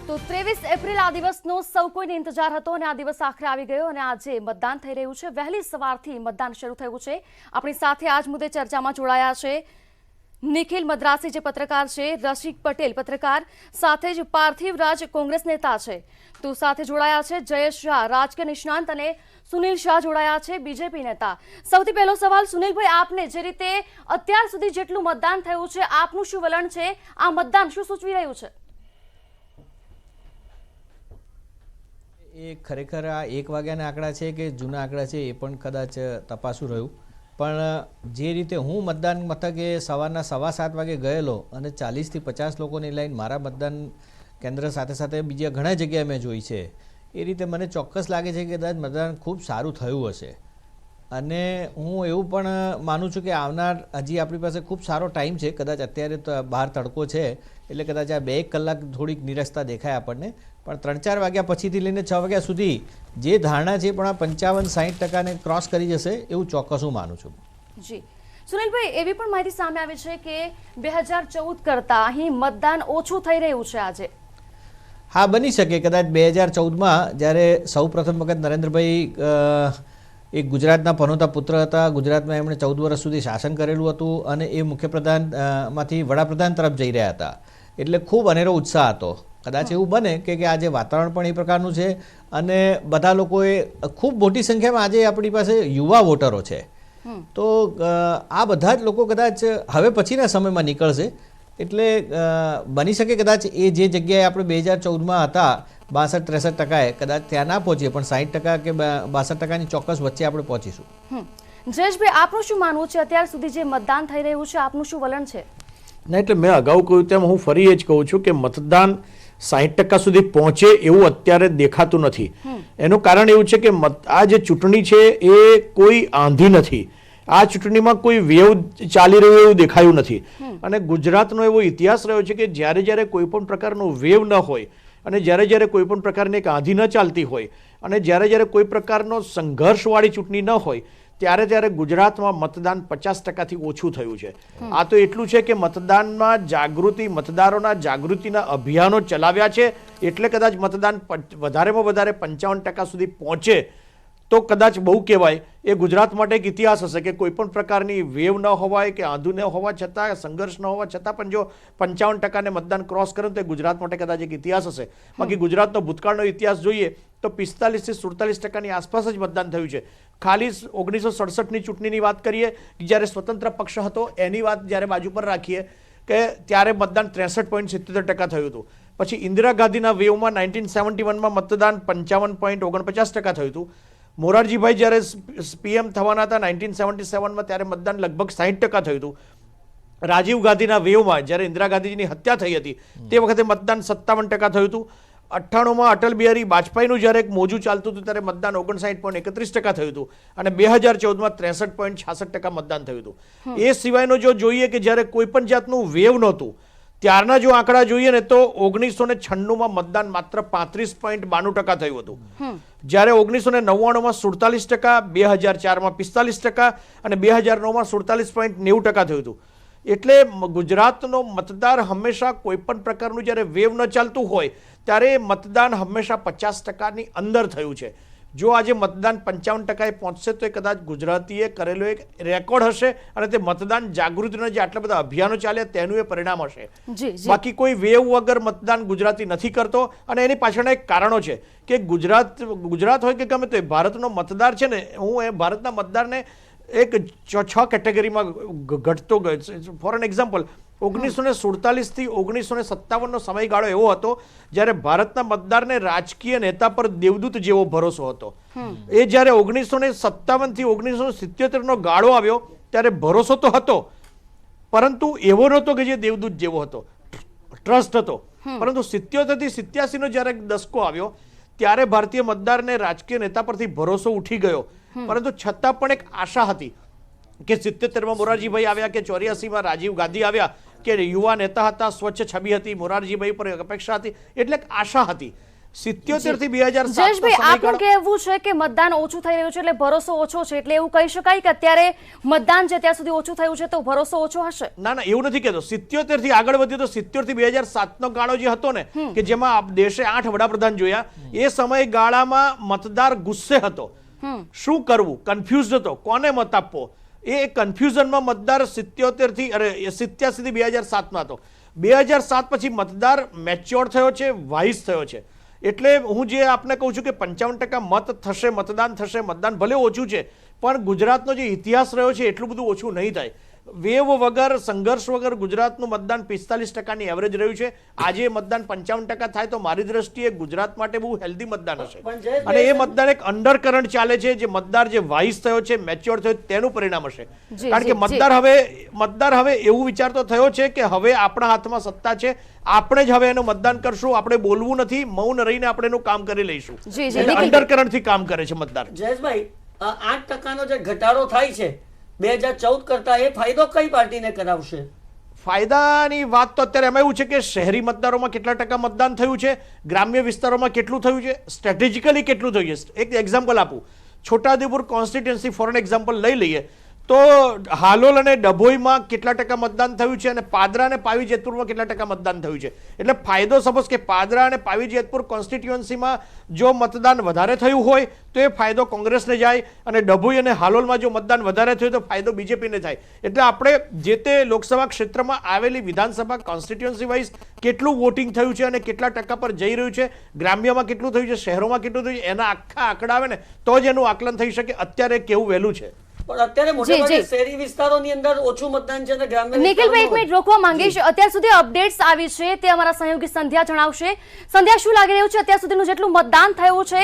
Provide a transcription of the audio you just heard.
તો 23 એપ્રિલ આ દિવસનો સૌ કોઈને ઇંતજાર હતો અને આ દિવસ આખરે આવી ગયો અને આજે મતદાન થઈ રહ્યું છે। વહેલી સવારથી મતદાન શરૂ થયું છે। આપણી સાથે આજ મુદ્દે ચર્ચામાં જોડાયા છે નિખિલ મદ્રાસી જે પત્રકાર છે, રસિક પટેલ પત્રકાર, સાથે જ પાર્થિવ રાજ કોંગ્રેસ નેતા છે, તો સાથે જોડાયા છે જયેશ શાહ રાજકીય નિષ્ણાંત અને સુનિલ શાહ જોડાયા છે બીજેપી નેતા। સૌથી પહેલો સવાલ સુનિલભાઈ, આપને જે રીતે અત્યાર સુધી જેટલું મતદાન થયું છે, આપનું શું વલણ છે? આ મતદાન શું સૂચવી રહ્યું છે? એ ખરેખર આ 1 વાગ્યાના આંકડા છે કે જૂના આંકડા છે એ પણ કદાચ તપાસું રહ્યું, પણ જે રીતે હું મતદાન મથકે સવારના 7:15 વાગે ગયેલો અને 40 થી 50 લોકોની લાઈન મારા મતદાન કેન્દ્ર સાથે સાથે બીજા ઘણા જગ્યાએ મેં જોઈ છે, એ રીતે મને ચોક્કસ લાગે છે કે કદાચ મતદાન ખૂબ સારું થયું હશે। અને હું એવું પણ માનું છું કે આવનાર હજી આપણી પાસે ખૂબ સારો ટાઈમ છે। કદાચ અત્યારે તો બહાર તડકો છે એટલે કદાચ આ 2-1 કલાક થોડીક નિરસતા દેખાય આપણને, પણ 3-4 વાગ્યા પછીથી લઈને 6 વાગ્યા સુધી જે ધારણા છે પણ આ 55-60% ક્રોસ કરી જશે એવું ચોક્કસ હું માનું છું। જી સુનિલભાઈ, એવી પણ માહિતી સામે આવી છે કે 2014 કરતાં અહીં મતદાન ઓછું થઈ રહ્યું છે આજે। હા, બની શકે કદાચ 2014માં જ્યારે સૌ પ્રથમ વખત નરેન્દ્રભાઈ એક ગુજરાતના પનોતા પુત્ર હતા, ગુજરાતમાં એમણે 14 વર્ષ સુધી શાસન કરેલું હતું અને એ મુખ્યપ્રધાનમાંથી વડાપ્રધાન તરફ જઈ રહ્યા હતા, એટલે ખૂબ અનેરો ઉત્સાહ હતો। કદાચ એવું બને કે આજે વાતાવરણ પણ એ પ્રકારનું છે અને બધા લોકોએ ખૂબ મોટી સંખ્યામાં આજે આપણી પાસે યુવા વોટરો છે, તો આ બધા જ લોકો કદાચ હવે પછીના સમયમાં નીકળશે, એટલે બની શકે કદાચ એ જે જગ્યાએ આપણે 2014માં હતા 62-63% કદાચ ત્યાં ના પહોંચીએ, પણ 60% કે 62%ની ચોક્કસ વચ્ચે આપણે પહોંચીશું। જયેશભાઈ, આપનું શું માનવું છે? અત્યાર સુધી જે મતદાન થઈ રહ્યું છે, આપનું શું વલણ છે? ના, એટલે મેં અગાઉ કહ્યું તેમ હું ફરી એ જ કહું છું કે મતદાન 60% સુધી પહોંચે એવું અત્યારે દેખાતું નથી। એનું કારણ એવું છે કે આ જે ચૂંટણી છે એ કોઈ આંધી નથી, આ ચૂંટણીમાં કોઈ વેવ ચાલી રહ્યો એવું દેખાયું નથી। અને ગુજરાતનો એવો ઇતિહાસ રહ્યો છે કે જ્યારે જ્યારે કોઈ પણ પ્રકારનો વેવ ન હોય અને જ્યારે જ્યારે કોઈ પણ પ્રકારની એક આંધી ન ચાલતી હોય અને જ્યારે જ્યારે કોઈ પ્રકારનો સંઘર્ષવાળી ચૂંટણી ન હોય ત્યારે ત્યારે ગુજરાતમાં મતદાન 50%થી ઓછું થયું છે। આ તો એટલું છે કે મતદાનમાં જાગૃતિ, મતદારોના જાગૃતિના અભિયાનો ચલાવ્યા છે, એટલે કદાચ મતદાન વધારેમાં વધારે 55% સુધી પહોંચે તો કદાચ બહુ કહેવાય। એ ગુજરાત માટે એક ઇતિહાસ હશે કે કોઈ પણ પ્રકારની વેવ ન હોવાય કે આંધુ ન હોવા છતાં, સંઘર્ષ ન હોવા છતાં પણ જો 55% મતદાન ક્રોસ કરે તો એ ગુજરાત માટે કદાચ એક ઇતિહાસ હશે। બાકી ગુજરાતનો ભૂતકાળનો ઇતિહાસ જોઈએ તો 45 થી 47% આસપાસ જ મતદાન થયું છે। ખાલી 1967ની ચૂંટણીની વાત કરીએ જ્યારે સ્વતંત્ર પક્ષ હતો એની વાત જ્યારે બાજુ પર રાખીએ કે ત્યારે મતદાન 63.77% થયું હતું। પછી ઇન્દિરા ગાંધીના વેવમાં 1971માં મતદાન 55.49% થયું હતું। મોરારજીભાઈ જ્યારે પીએમ થવાના હતા 1977માં ત્યારે મતદાન લગભગ 60% થયું હતું। રાજીવ ગાંધીના વેવમાં જ્યારે ઇન્દિરા ગાંધીજીની હત્યા થઈ હતી તે વખતે મતદાન 57% થયું હતું। 98માં અટલ બિહારી વાજપેયીનું જ્યારે એક મોજું ચાલતું હતું ત્યારે મતદાન 59.31% થયું હતું અને 2014માં 63.66% મતદાન થયું હતું। એ સિવાયનો જો જોઈએ કે જ્યારે કોઈ પણ જાતનું વેવ નહોતું ત્યારના જો આંકડા જોઈએ ને તો 1996માં મતદાન માત્ર 35.92% થયું હતું, જ્યારે 1999માં 47%, 2004માં 45% અને 2009માં 47.90% થયું હતું। એટલે ગુજરાતનો મતદાર હંમેશા કોઈ પણ પ્રકારનું જ્યારે વેવ ન ચાલતું હોય ત્યારે મતદાન હંમેશા 50%ની અંદર થયું છે। જો આજે મતદાન 55%એ પહોંચશે તો એ કદાચ ગુજરાતીએ કરેલો એક રેકોર્ડ હશે અને તે મતદાન જાગૃતિના જે આટલા બધા અભિયાનો ચાલ્યા તેનું એ પરિણામ હશે। બાકી કોઈ વેવ વગર મતદાન ગુજરાતી નથી કરતો અને એની પાછળના એક કારણો છે કે ગુજરાત હોય કે ગમે તે ભારતનો મતદાર છે ને, હું એ ભારતના મતદારને એક 6 કેટેગરીમાં ઘટતો ગયો। ફોર એન એક્ઝામ્પલ, 1947 થી 1957નો સમયગાળો એવો હતો જ્યારે ભારતના મતદારને રાજકીય નેતા પર દેવદૂત જેવો ભરોસો હતો। એ જ્યારે 1957 થી 1977નો ગાળો આવ્યો ત્યારે ભરોસો તો હતો પરંતુ એવો નહોતો કે જે દેવદૂત જેવો હતો, ટ્રસ્ટ હતો। પરંતુ 77 થી 87નો જ્યારે દશકો આવ્યો ત્યારે ભારતીય મતદારને રાજકીય નેતા પરથી ભરોસો ઉઠી ગયો, પરંતુ છતાં પણ એક આશા હતી કે 77માં મોરારજીભાઈ આવ્યા કે 84માં રાજીવ ગાંધી આવ્યા કે યુવા નેતા હતા, સ્વચ્છ છબી હતી, મોરારજીભાઈ પર અપેક્ષા હતી, એટલે આશા હતી। 77 થી 2007 જયેશભાઈ, આપનું કહેવું છે કે મતદાન ઓછું થઈ રહ્યું છે એટલે ભરોસો ઓછો છે, એટલે એવું કહી શકાય કે અત્યારે મતદાન છે ત્યાં સુધી ઓછું થયું છે તો ભરોસો ઓછો હશે? ના ના, એવું નથી કહેતો. 77 થી આગળ વધ્યું તો 77 થી 2007 નો ગાળો જે હતો ને, કે જેમાં દેશે 8 વડાપ્રધાન જોયા, એ સમયગાળામાં મતદાર ગુસ્સે હતો. શું કરવું, કન્ફ્યુઝ હતો, કોને મત આપવો, એ કન્ફ્યુઝનમાં મતદાર 87 થી 2007 માં હતો. 2007 પછી મતદાર મેચ્યોર થયો છે, વાઇઝ થયો છે. એટલે હું જે આપને કહું છું કે 55% મત થશે, મતદાન થશે. મતદાન ભલે ઓછું છે, પણ ગુજરાતનો જે ઇતિહાસ રહ્યો છે એટલું બધું ઓછું નહીં થાય. વેવ વગર, સંઘર્ષ વગર ગુજરાતનું મતદાન 45%ની એવરેજ રહ્યું છે. આજે મતદાન 55% થાય તો મારી દ્રષ્ટિએ ગુજરાત માટે બહુ હેલ્ધી મતદાન હશે. અને એ મતદાન એક અંડર કરંટ ચાલે છે, જે મતદાર જે વાઇઝ થયો છે, મેચ્યોર થયો, તેનું પરિણામ હશે. કારણ કે મતદાર હવે એવું વિચારતો થયો છે કે હવે આપણા હાથમાં સત્તા છે, આપણે જ હવે એનું મતદાન કરશું, આપણે બોલવું નથી, મૌન રહીને આપણે એનું કામ કરી લઈશું. એટલે અંડર કરંટ થી કામ કરે છે મતદાર. જયેશભાઈ, 8%નો જે ઘટાડો થાય છે 2014 કરતા, એ ફાયદો કઈ પાર્ટીને કરાવશે? ફાયદાની વાત તો અત્યારે એમાં એવું છે કે શહેરી મતદારોમાં કેટલા ટકા મતદાન થયું છે, ગ્રામ્ય વિસ્તારોમાં કેટલું થયું છે, સ્ટ્રેટેજિકલી કેટલું થયું છે. એક એક્ઝામ્પલ આપું, Chhota Udepur constituency for an example લઈ લઈએ તો હાલોલ અને ડભોઈમાં કેટલા ટકા મતદાન થયું છે, અને પાદરા અને પાવી જેતપુરમાં કેટલા ટકા મતદાન થયું છે. એટલે ફાયદો સપોઝ કે પાદરા અને પાવી જેતપુર કોન્સ્ટિટ્યુઅન્સીમાં જો મતદાન વધારે થયું હોય તો એ ફાયદો કોંગ્રેસને જાય, અને ડભોઈ અને હાલોલમાં જો મતદાન વધારે થયું તો ફાયદો બીજેપીને થાય. એટલે આપણે જે તે લોકસભા ક્ષેત્રમાં આવેલી વિધાનસભા કોન્સ્ટિટ્યુઅન્સી વાઇઝ કેટલું વોટિંગ થયું છે અને કેટલા ટકા પર જઈ રહ્યું છે, ગ્રામ્યમાં કેટલું થયું છે, શહેરોમાં કેટલું થયું છે, એના આખા આંકડા આવે ને તો જ એનું આકલન થઈ શકે. અત્યારે કેવું વહેલું છે. પણ અત્યારે મોટા ભાગે શહેરી વિસ્તારોની અંદર ઓછું મતદાન છે અને ગ્રામ્ય નિખિલભાઈ, એક મિનિટ રોકવા માંગીશ. અત્યાર સુધી અપડેટ્સ આવી છે તે અમારા સહયોગી સંધ્યા જણાવશે. સંધ્યા, શું લાગી રહ્યું છે અત્યાર સુધીનું જેટલું મતદાન થયું છે